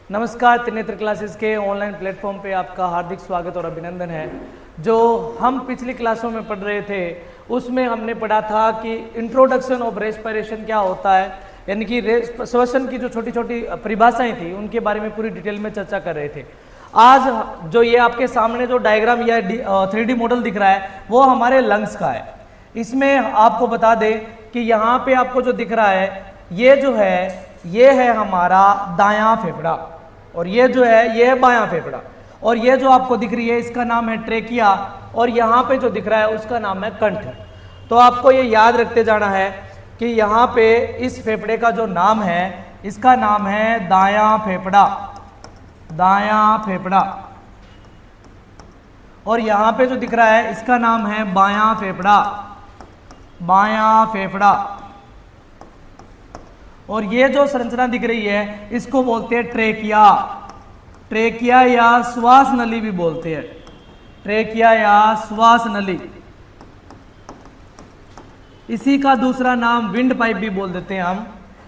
नमस्कार, त्रिनेत्र क्लासेस के online platform पे आपका हार्दिक स्वागत और अभिनंदन है। जो हम पिछली क्लासों में पढ़ रहे थे उसमें हमने पढ़ा था कि इंट्रोडक्शन ऑफ रेस्पिरेशन क्या होता है, यानी कि श्वसन की जो छोटी छोटी परिभाषाएं थी उनके बारे में पूरी डिटेल में चर्चा कर रहे थे। आज जो ये आपके सामने जो डायग्राम या 3D मॉडल दिख रहा है वो हमारे लंग्स का है। इसमें आपको बता दें कि यहाँ पे आपको जो दिख रहा है ये जो है ये है हमारा दायां फेफड़ा और ये जो है ये है बायां फेफड़ा, और ये जो आपको दिख रही है इसका नाम है ट्रेकिया और यहाँ पे जो दिख रहा है उसका नाम है कंठ। तो आपको ये याद रखते जाना है कि यहाँ पे इस फेफड़े का जो नाम है इसका नाम है दायां फेफड़ा, दायां फेफड़ा, और यहाँ पे जो दिख रहा है इसका नाम है बायां फेफड़ा, बायां फेफड़ा। और ये जो संरचना दिख रही है इसको बोलते हैं ट्रेकिया, ट्रेकिया या श्वास नली भी बोलते हैं, ट्रेकिया या श्वास नली। इसी का दूसरा नाम विंड पाइप भी बोल देते हैं हम।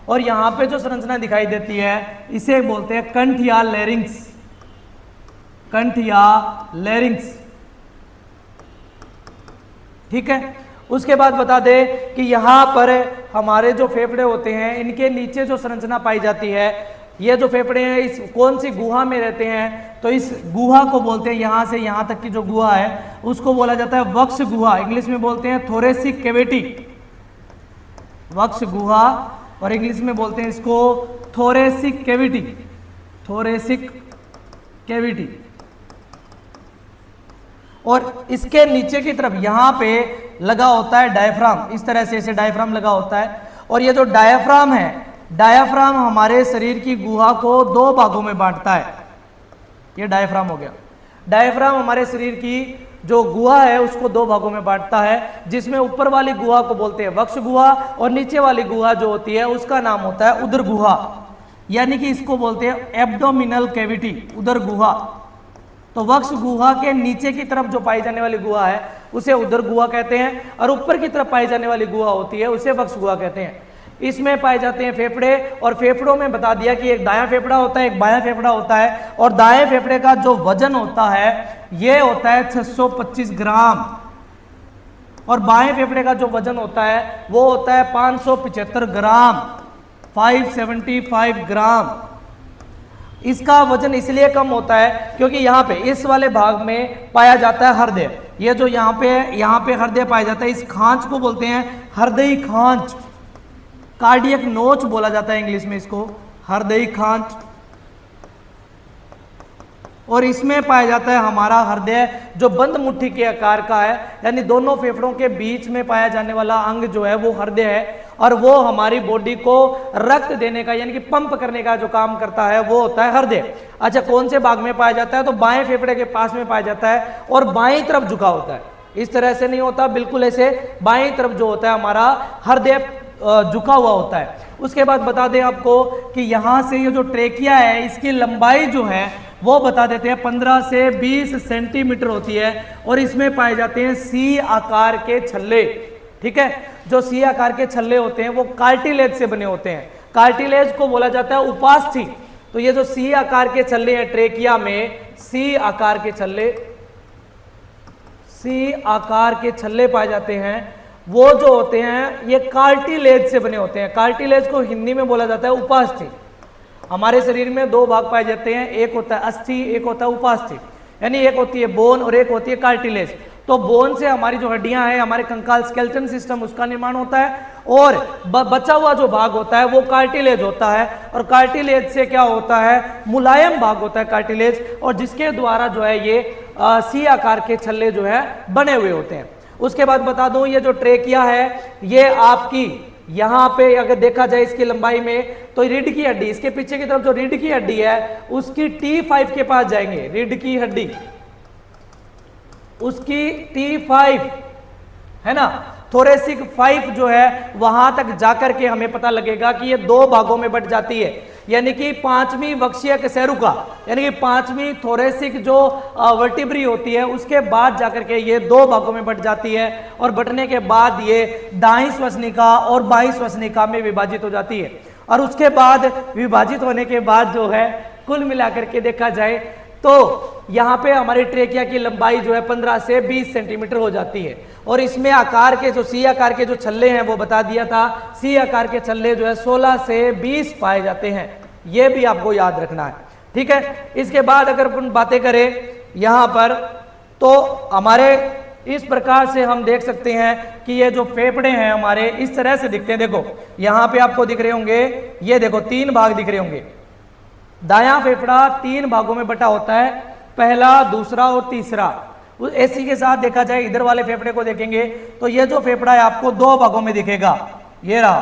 और यहाँ पे जो संरचना दिखाई देती है इसे बोलते हैं कंठ या लैरिंक्स, कंठ या लैरिंक्स। ठीक है, उसके बाद बता दें कि यहाँ पर हमारे जो फेफड़े होते हैं इनके नीचे जो संरचना पाई जाती है, ये जो फेफड़े हैं इस कौन सी गुहा में रहते हैं, तो इस गुहा को बोलते हैं, यहाँ से यहाँ तक की जो गुहा है उसको बोला जाता है वक्ष गुहा, इंग्लिश में बोलते हैं थोरेसिक कैविटी, वक्ष गुहा, और इंग्लिश में बोलते हैं इसको थोरेसिक कैविटी, थोरेसिक कैविटी। और इसके नीचे की तरफ यहाँ पे लगा होता है डायफ्राम, इस तरह से इसे डायफ्राम लगा होता है। और ये जो डायफ्राम है, डायफ्राम हमारे शरीर की गुहा को दो भागों में बांटता है। ये डायफ्राम हो गया। डायफ्राम हमारे शरीर की जो गुहा है उसको दो भागों में बांटता है, जिसमें ऊपर वाली गुहा को बोलते हैं वक्ष गुहा और नीचे वाली गुहा जो होती है उसका नाम होता है उदर गुहा, यानी कि इसको बोलते हैं एब्डोमिनल कैविटी, उदर गुहा। तो वक्ष गुहा के नीचे की तरफ जो पाई जाने वाली गुहा है उसे उदर गुहा कहते हैं, और ऊपर की तरफ पाई जाने वाली गुहा होती है उसे वक्ष गुहा कहते हैं। इसमें पाए जाते हैं फेफड़े, और फेफड़ों में बता दिया कि एक दायां फेफड़ा होता है, एक बायां फेफड़ा होता है। और दाएं फेफड़े का जो वजन होता है ये होता है 625 ग्राम, और बाएं फेफड़े का जो वजन होता है वो होता है 575 ग्राम, 575 ग्राम। इसका वजन इसलिए कम होता है क्योंकि यहाँ पे इस वाले भाग में पाया जाता है हृदय। ये जो यहाँ पे हृदय पाया जाता है, इस खांच को बोलते हैं हृदयी खांच, कार्डियक नोच बोला जाता है इंग्लिश में इसको, हृदयी खांच। और इसमें पाया जाता है हमारा हृदय जो बंद मुट्ठी के आकार का है, यानी दोनों फेफड़ों के बीच में पाया जाने वाला अंग जो है वो हृदय है, और वो हमारी बॉडी को रक्त देने का यानी कि पंप करने का जो काम करता है वो होता है हृदय। अच्छा, कौन से भाग में पाया जाता है, तो बाएं फेफड़े के पास में पाया जाता है और बाएं तरफ झुका होता है। इस तरह से नहीं होता, बिल्कुल ऐसे बाएं तरफ जो होता है हमारा हृदय झुका हुआ होता है। उसके बाद बता दें आपको कि यहाँ से ये जो ट्रेकिया है इसकी लंबाई जो है वो बता देते हैं 15 से 20 सेंटीमीटर होती है, और इसमें पाए जाते हैं सी आकार के छल्ले। ठीक है, जो सी आकार के छल्ले होते हैं वो कार्टिलेज से बने होते हैं, कार्टिलेज को बोला जाता है उपास्थि। तो ये जो सी आकार के छल्ले हैं ट्रेकिया में, सी आकार के छल्ले, सी आकार के छल्ले पाए जाते हैं, वो जो होते हैं ये कार्टिलेज से बने होते हैं। कार्टिलेज को हिंदी में बोला जाता है उपास्थि। हमारे शरीर में दो भाग पाए जाते हैं, एक होता है अस्थि, एक होता है उपास्थि, यानी एक होती है बोन और एक होती है कार्टिलेज। तो बोन से हमारी जो हड्डियां हैं, हमारे कंकाल स्केलेटन सिस्टम, उसका निर्माण होता है, और बचा हुआ जो भाग होता है वो कार्टिलेज होता है। और कार्टिलेज से क्या होता है, मुलायम भाग होता है कार्टिलेज, और जिसके द्वारा जो है ये सी आकार के छल्ले जो है बने हुए होते हैं। उसके बाद बता दूं ये जो ट्रेकिया है ये आपकी यहाँ पे अगर देखा जाए इसकी लंबाई में, तो रीढ़ की हड्डी, इसके पीछे की तरफ जो रीढ़ की हड्डी है उसकी T5 के पास जाएंगे, रीढ़ की हड्डी उसकी T5 है ना, थोरेसिक 5 जो है वहां तक जाकर के हमें पता लगेगा कि ये दो भागों में बट जाती है, यानी कि पांचवी वक्षीय कशेरुका, यानी कि पांचवी थोरेसिक जो वर्टिब्री होती है उसके बाद जाकर के ये दो भागों में बट जाती है, और बटने के बाद ये दाईं श्वसनिका और बाईं श्वसनिका में विभाजित हो जाती है। और उसके बाद विभाजित होने के बाद जो है कुल मिलाकर के देखा जाए तो यहाँ पे हमारी ट्रेकिया की लंबाई जो है 15 से 20 सेंटीमीटर हो जाती है। और इसमें आकार के जो सी आकार के जो छल्ले हैं वो बता दिया था, सी आकार के छल्ले जो है 16 से 20 पाए जाते हैं, ये भी आपको याद रखना है, ठीक है। इसके बाद अगर अपन बातें करें यहाँ पर तो हमारे इस प्रकार से हम देख सकते हैं कि ये जो फेफड़े हैं हमारे इस तरह से दिखते हैं। देखो यहाँ पे आपको दिख रहे होंगे, ये देखो 3 भाग दिख रहे होंगे। दायां फेफड़ा 3 भागों में बटा होता है, पहला, दूसरा और तीसरा। इसी के साथ देखा जाए इधर वाले फेफड़े को देखेंगे तो ये जो फेफड़ा है आपको 2 भागों में दिखेगा, ये रहा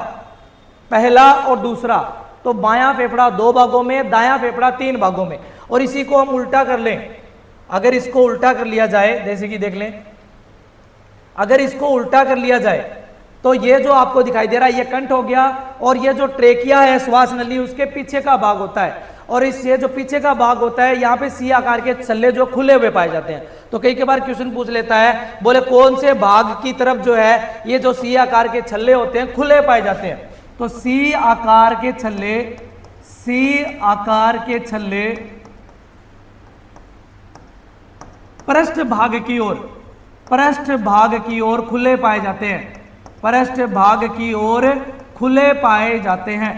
पहला और दूसरा। तो बायां फेफड़ा 2 भागों में, दायां फेफड़ा 3 भागों में। और इसी को हम उल्टा कर लें, अगर इसको उल्टा कर लिया जाए, जैसे कि देख लें, अगर इसको उल्टा कर लिया जाए तो ये जो आपको दिखाई दे रहा है ये कंठ हो गया, और ये जो ट्रेकिया है श्वास नली उसके पीछे का भाग होता है। और इस ये जो पीछे का भाग होता है यहाँ पे सी आकार के छल्ले जो खुले हुए पाए जाते हैं। तो कई बार क्वेश्चन पूछ लेता है, बोले कौन से भाग की तरफ जो है ये जो सी आकार के छल्ले होते हैं खुले पाए जाते हैं। तो सी आकार के छल्ले, सी आकार के छल्ले पृष्ठ भाग की ओर, पृष्ठ भाग की ओर खुले पाए जाते हैं, पृष्ठ भाग की ओर खुले पाए जाते हैं।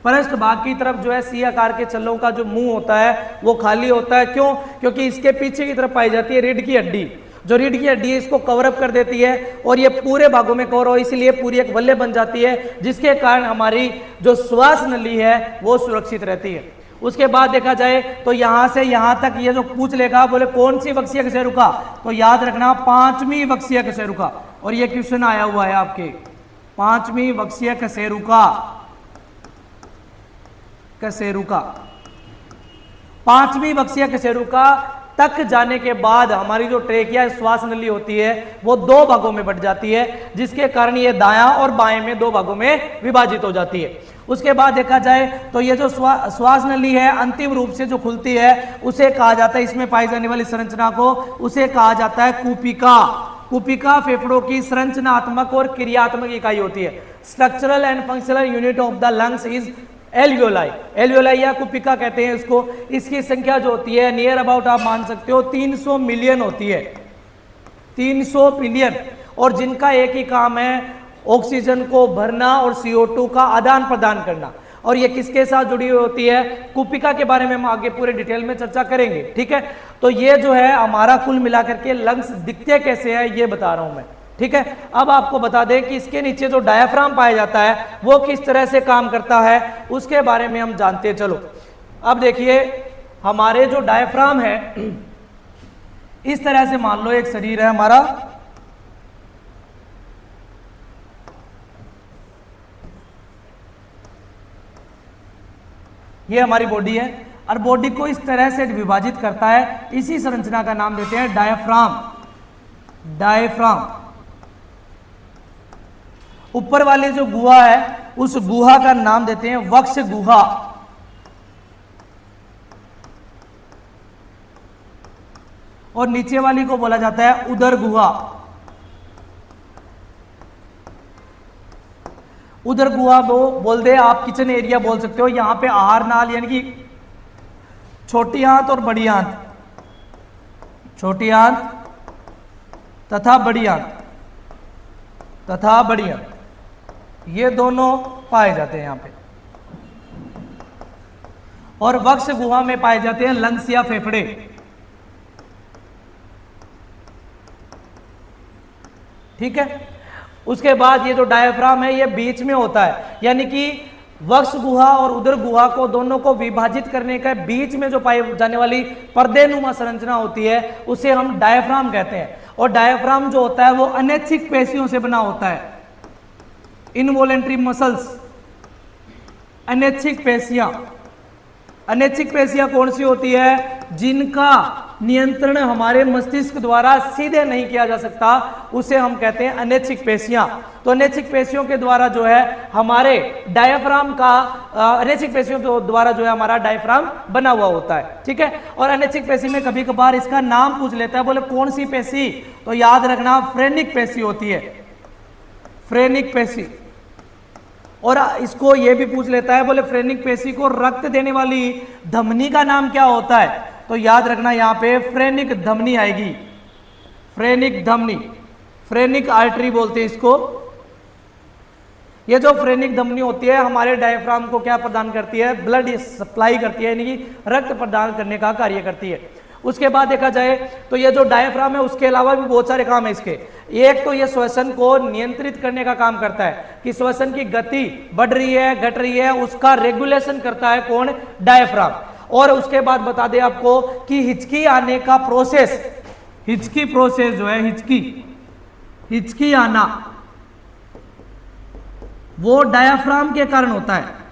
पृष्ठ भाग की तरफ जो है सी आकार के छल्लों का जो मुंह होता है वो खाली होता है। क्यों? क्योंकि इसके पीछे की तरफ पाई जाती है रीढ़ की हड्डी, जो रीढ़ की हड्डी है इसको कवर अप कर देती है और ये पूरे भागों में कवर हो, इसलिए पूरी एक वल्ले बन जाती है, जिसके कारण हमारी जो श्वास नली है वो सुरक्षित रहती है। उसके बाद देखा जाए तो यहां से यहां तक ये जो पूछ लेगा, बोले कौन सी वक्सीय कशेरुका, तो याद रखना 5वीं वक्सीय कशेरुका। और ये क्वेश्चन आया हुआ है आपके, 5वीं वक्सीय कशेरुका, कशेरुका 5वीं वक्सीय कशेरुका तक जाने के बाद हमारी जो ट्रेकिया श्वास नली होती है वो 2 भागों में बट जाती है, जिसके कारण ये दायां और बाएं में 2 भागों में विभाजित हो जाती है। उसके बाद देखा जाए तो ये जो श्वास नली है अंतिम रूप से जो खुलती है उसे कहा जाता है, इसमें पाई जाने वाली संरचना को उसे कहा जाता है कूपिका। कूपिका फेफड़ों की संरचनात्मक और क्रियात्मक इकाई होती है। Structural and functional unit of the lungs is alveoli, alveoli या कुपिका कहते हैं इसको। इसकी संख्या जो होती है नियर अबाउट आप मान सकते हो 300 मिलियन होती है, 300 मिलियन, और जिनका एक ही काम है ऑक्सीजन को भरना और CO2 का आदान प्रदान करना। और ये किसके साथ जुड़ी हुई होती है? कुपिका के बारे में हम आगे पूरे डिटेल में चर्चा करेंगे, ठीक है। तो ये जो है हमारा कुल मिलाकर के लंग्स दिखते कैसे हैं ये बता रहा हूं मैं, ठीक है। अब आपको बता दें कि इसके नीचे जो डायाफ्राम पाया जाता है वो किस तरह से काम करता है उसके बारे में हम जानते हैं। चलो अब देखिए, हमारे जो डायाफ्राम है इस तरह से मान लो एक शरीर है हमारा, ये हमारी बॉडी है और बॉडी को इस तरह से विभाजित करता है, इसी संरचना का नाम देते हैं डायाफ्राम। डायाफ्राम ऊपर वाली जो गुहा है उस गुहा का नाम देते हैं वक्ष गुहा। और नीचे वाली को बोला जाता है उदर गुहा। उदर गुहा वो बोल दे आप किचन एरिया बोल सकते हो। यहां पे आहार नाल यानी कि छोटी आंत और बड़ी आंत, छोटी आंत तथा बड़ी आंत, तथा बड़ी आंत, ये दोनों पाए जाते हैं यहां पे। और वक्ष गुहा में पाए जाते हैं लंग्स या फेफड़े। ठीक है। उसके बाद ये जो डायाफ्राम है ये बीच में होता है, यानी कि वक्ष गुहा और उदर गुहा को दोनों को विभाजित करने का बीच में जो पाई जाने वाली पर्देनुमा संरचना होती है उसे हम डायाफ्राम कहते हैं। और डायाफ्राम जो होता है वो अनैच्छिक पेशियों से बना होता है, इनवॉलेंट्री मसल्स। अनैच्छिक पेशियां, अनैच्छिक पेशियां कौन सी होती है? जिनका नियंत्रण हमारे मस्तिष्क द्वारा सीधे नहीं किया जा सकता, उसे हम कहते हैं अनैच्छिक पेशियां। तो अनैच्छिक पेशियों के द्वारा जो है हमारे डायाफ्राम का, अनैच्छिक पेशियों के द्वारा जो है हमारा डायाफ्राम बना हुआ होता है। ठीक है। और अनैच्छिक पेशी में कभी कभार इसका नाम पूछ लेता है, बोले कौन सी पेशी? तो याद रखना फ्रेनिक पेशी होती है, फ्रेनिक पेशी। और इसको ये भी पूछ लेता है, बोले फ्रेनिक पेशी को रक्त देने वाली धमनी का नाम क्या होता है? तो याद रखना यहाँ पे फ्रेनिक धमनी आएगी, फ्रेनिक धमनी, फ्रेनिक आर्टरी बोलते हैं इसको। ये जो फ्रेनिक धमनी होती है हमारे डायफ्राम को क्या प्रदान करती है? ब्लड सप्लाई करती है, यानी कि रक्त प्रदान करने का कार्य करती है। उसके बाद देखा जाए तो ये जो डायफ्राम है उसके अलावा भी बहुत सारे काम है इसके। एक तो ये श्वसन को नियंत्रित करने का काम करता है कि श्वसन की गति बढ़ रही है घट रही है, उसका रेगुलेशन करता है कौन? डायफ्राम। और उसके बाद बता दें आपको कि हिचकी आने का प्रोसेस, हिचकी प्रोसेस जो है, हिचकी आना वो डायफ्राम के कारण होता है।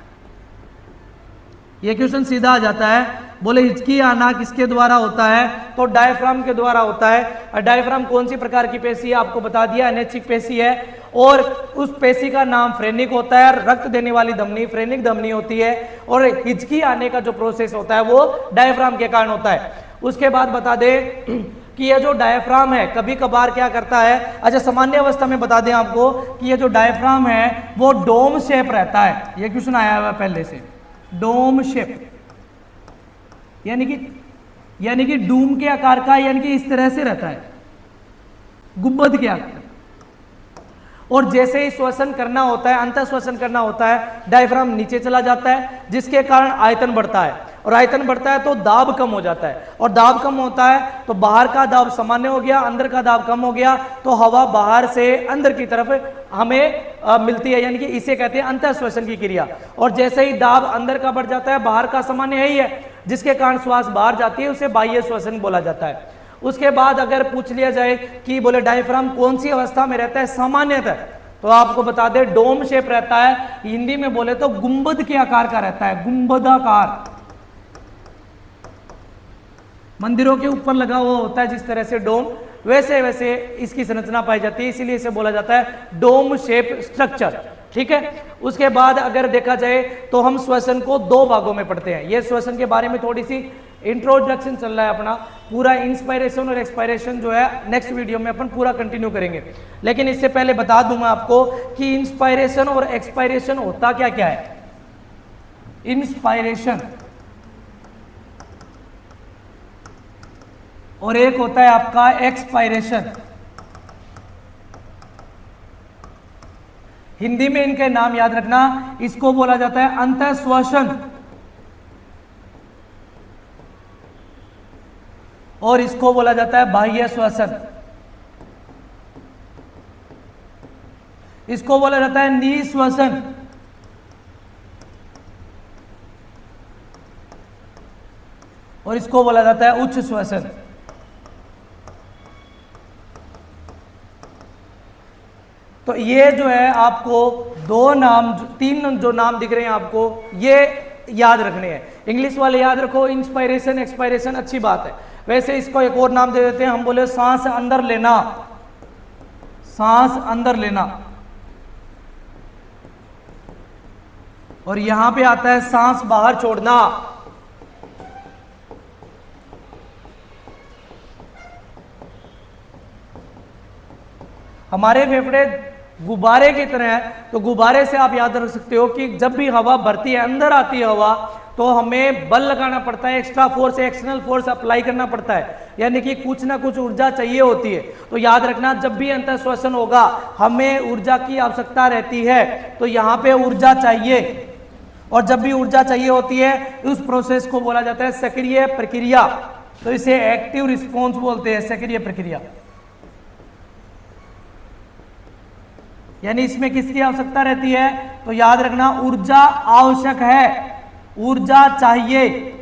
ये क्वेश्चन सीधा आ जाता है, बोले हिचकी आना किसके द्वारा होता है? तो डायफ्राम के द्वारा होता है। डायफ्राम कौन सी प्रकार की पेशी है? आपको बता दिया, अनैच्छिक पेशी है। और उस पेशी का नाम फ्रेनिक होता है, रक्त देने वाली धमनी फ्रेनिक धमनी होती है, और हिचकी आने का जो प्रोसेस होता है वो डायफ्राम के कारण होता है। उसके बाद बता दे कि ये जो डायफ्राम है कभी कभार क्या करता है, अच्छा सामान्य अवस्था में बता दें आपको कि ये जो डायफ्राम है वो डोम शेप रहता है। ये क्वेश्चन आया हुआ पहले से, डोम शेप यानी कि डूम के आकार का, यानी कि इस तरह से रहता है, गुंबद के आकार। और जैसे ही श्वसन करना होता है, अंतः श्वसन करना होता है, डायफ्राम नीचे चला जाता है, जिसके कारण आयतन बढ़ता है, और आयतन बढ़ता है तो दाब कम हो जाता है, और दाब कम होता है तो बाहर का दाब सामान्य हो गया, अंदर का दाब कम हो गया, तो हवा बाहर से अंदर की तरफ हमें मिलती है, यानी कि इसे कहते हैं अंतः श्वसन की क्रिया। और जैसे ही दाब अंदर का बढ़ जाता है, बाहर का सामान्य है ही है, जिसके कारण श्वास बाहर जाती है, उसे बाह्य श्वसन बोला जाता है। उसके बाद अगर पूछ लिया जाए कि बोले डायफ्राम कौन सी अवस्था में रहता है सामान्यतः, तो आपको बता दे डोम शेप रहता है, हिंदी में बोले तो गुंबद के आकार का रहता है, गुंबदाकार, मंदिरों के ऊपर लगा हुआ होता है जिस तरह से डोम, वैसे वैसे इसकी संरचना पाई जाती है, इसीलिए इसे बोला जाता है डोम शेप स्ट्रक्चर। ठीक है। उसके बाद अगर देखा जाए तो हम श्वसन को दो भागों में पढ़ते हैं। ये श्वसन के बारे में थोड़ी सी इंट्रोडक्शन चल रहा है अपना, पूरा इंस्पायरेशन और एक्सपायरेशन जो है नेक्स्ट वीडियो में अपन पूरा कंटिन्यू करेंगे। लेकिन इससे पहले बता दूं मैं आपको कि इंस्पायरेशन और एक्सपायरेशन होता क्या क्या है। इंस्पायरेशन और एक होता है आपका एक्सपायरेशन। हिंदी में इनके नाम याद रखना, इसको बोला जाता है अंतः श्वसन और इसको बोला जाता है बाह्य श्वसन। इसको बोला जाता है निश्वसन और इसको बोला जाता है उच्च श्वसन। तो ये जो है आपको दो नाम, तीन जो नाम दिख रहे हैं आपको, ये याद रखने हैं। इंग्लिश वाले याद रखो इंस्पायरेशन एक्सपायरेशन, अच्छी बात है। वैसे इसको एक और नाम दे देते हैं, हम बोले सांस अंदर लेना, सांस अंदर लेना, और यहां पे आता है सांस बाहर छोड़ना। हमारे फेफड़े गुब्बारे की तरह है, तो गुब्बारे से आप याद रख सकते हो कि जब भी हवा भरती है, अंदर आती है हवा, तो हमें बल लगाना पड़ता है, extra force external force apply करना पड़ता है, यानी कि कुछ ना कुछ ऊर्जा चाहिए होती है। तो याद रखना जब भी अंतः श्वसन होगा हमें ऊर्जा की आवश्यकता रहती है, तो यहाँ पे ऊर्जा चाहिए, और जब भी ऊर्जा चाहिए होती है उस प्रोसेस को बोला जाता है सक्रिय प्रक्रिया। तो इसे एक्टिव रिस्पॉन्स बोलते हैं, सक्रिय प्रक्रिया। यानी इसमें किसकी आवश्यकता रहती है? तो याद रखना ऊर्जा आवश्यक है, ऊर्जा चाहिए।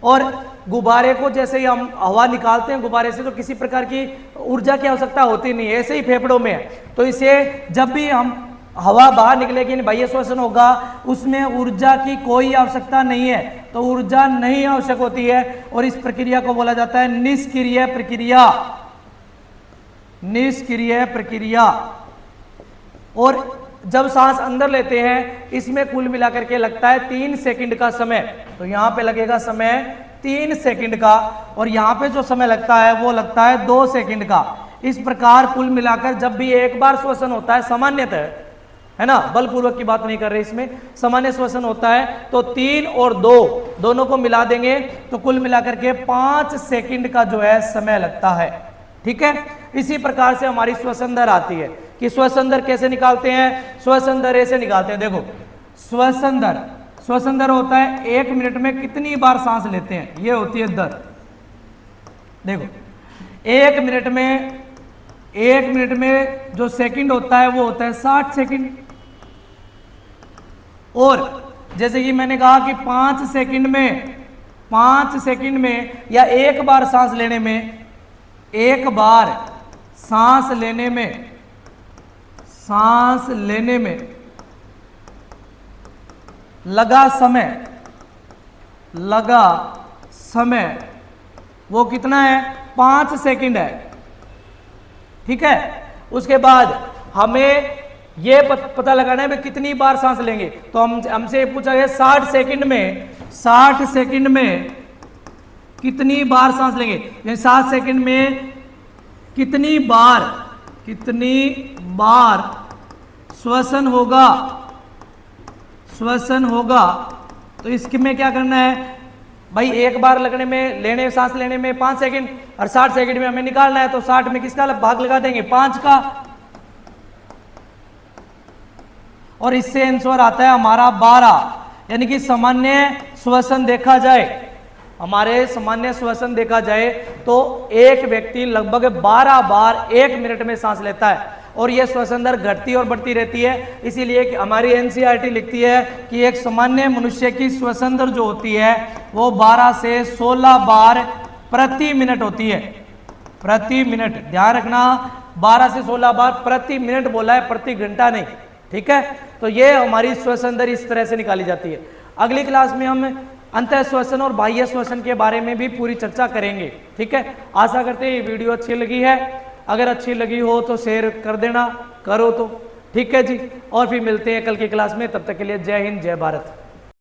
और गुब्बारे को जैसे ही हम हवा निकालते हैं गुब्बारे से, तो किसी प्रकार की ऊर्जा की आवश्यकता होती नहीं है, ऐसे ही फेफड़ों में है। तो इसे जब भी हम हवा बाहर निकलेगी, बाह्य श्वसन होगा, उसमें ऊर्जा की कोई आवश्यकता नहीं है, तो ऊर्जा नहीं आवश्यक होती है, और इस प्रक्रिया को बोला जाता है निष्क्रिय प्रक्रिया, निष्क्रिय प्रक्रिया। और जब सांस अंदर लेते हैं इसमें कुल मिलाकर के लगता है 3 सेकंड का समय, तो यहां पे लगेगा समय 3 सेकंड का, और यहां पे जो समय लगता है वो लगता है 2 सेकंड का। इस प्रकार कुल मिलाकर जब भी एक बार श्वसन होता है सामान्यतः, है ना, बलपूर्वक की बात नहीं कर रहे इसमें, सामान्य श्वसन होता है। तो 3 और 2 दोनों को मिला देंगे तो कुल मिलाकर के 5 सेकंड का जो है समय लगता है। ठीक है, इसी प्रकार से हमारी श्वसन दर आती है कि श्वसन दर कैसे निकालते हैं, श्वसन दर ऐसे निकालते हैं। देखो श्वसन दर होता है 1 मिनट में कितनी बार सांस लेते हैं, ये होती है दर। देखो 1 मिनट में जो सेकंड होता है वो होता है 60 सेकंड। और जैसे कि मैंने कहा कि 5 सेकंड में या एक बार सांस लेने में लगा समय वो कितना है, 5 सेकंड है। ठीक है, उसके बाद हमें ये पता लगाना है कि कितनी बार सांस लेंगे। तो हमसे पूछा गया 60 सेकंड में कितनी बार सांस लेंगे, यानी 60 सेकंड में कितनी बार श्वसन होगा। तो इसके में क्या करना है भाई, एक बार सांस लेने में 5 सेकंड और 60 सेकंड में हमें निकालना है। तो 60 में किसका भाग लगा देंगे, 5 का, और इससे आंसर आता है हमारा 12। यानी कि सामान्य श्वसन देखा जाए तो एक व्यक्ति लगभग 12 बार 1 मिनट में सांस लेता है। और यह श्वसन दर घटती और बढ़ती रहती है। इसीलिए कि हमारी एनसीईआरटी लिखती है कि एक सामान्य मनुष्य की श्वसन दर जो होती है वो 12 से 16 बार प्रति मिनट होती है। प्रति मिनट, ध्यान रखना, 12 से 16 बार प्रति मिनट बोला है, प्रति घंटा नहीं। ठीक है, तो ये हमारी श्वसन दर इस तरह से निकाली जाती है। अगली क्लास में हम अंतः श्वसन और बाह्य श्वसन के बारे में भी पूरी चर्चा करेंगे। ठीक है, आशा करते हैं ये वीडियो अच्छी लगी है। अगर अच्छी लगी हो तो शेयर कर देना, करो तो। ठीक है जी, और फिर मिलते हैं कल की क्लास में, तब तक के लिए जय हिंद, जय भारत।